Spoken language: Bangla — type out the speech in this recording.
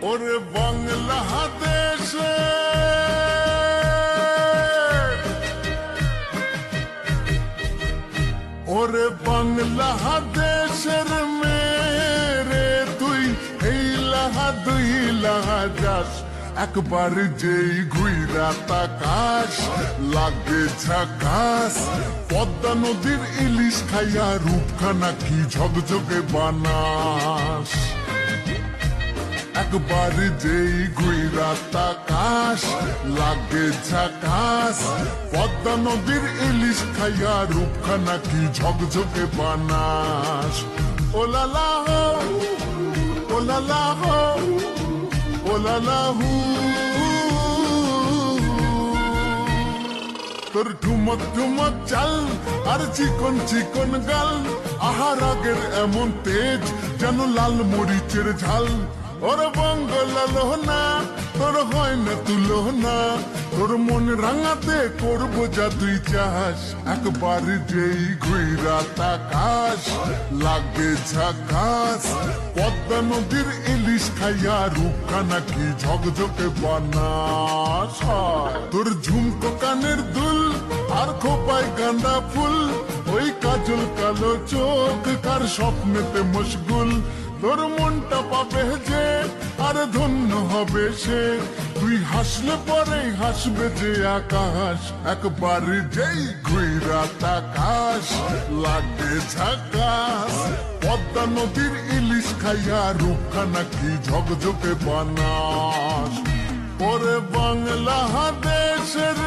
ওরে বাংলাদেশে ওরে বাংলাদেশের মেরে তুই এই লাহা দুই লাহা যাস একবার যেই ঘুইরা তাকাস লাগে ঝাকাস পদ্মা নদীর ইলিশ খাইয়া রূপখানা কি ঝকঝকে বানাস একবার যেই ঘুইরা তাকাস লাগে ঝাকাস পদ্মা নদীর ইলিশ খাইয়া রূপখানা কি ঝকঝকে বানাস ওলালা হো ওলালা হো ওলালা হু তোর ঠুমক ঠুমক চাল আর চিকন চিকন গাল আহার আগের এমন তেজ যেন লাল মরিচের ঝাল ওর বঙ্গলালো না তোর হয় না তুলো না তোর মন রাঙাতে করবো যা তুই চাস একবার যেই ঘুইরা তাকাস লাগে ঝাকাস পদ্মা নদীর ইলিশ খাইয়া রূপখানা কি ঝকঝকে বানাস তোর ঝুমকো কানের দুল আর খোপায় গাঁদা ফুল ওই কাজল কালো চোখ কার স্বপ্নেতে মশগুল তোর মনটা পাবে যে আর ধন্য হবে সে তুই হাসলে পরে হাসবে যে আকাশ একবার যেই ঘুইরা তাকাস লাগে ঝাকাস পদ্মা নদীর ইলিশ খাইয়া রূপখানা কি ঝকঝকে বানাস ওরে বাংলাদেশের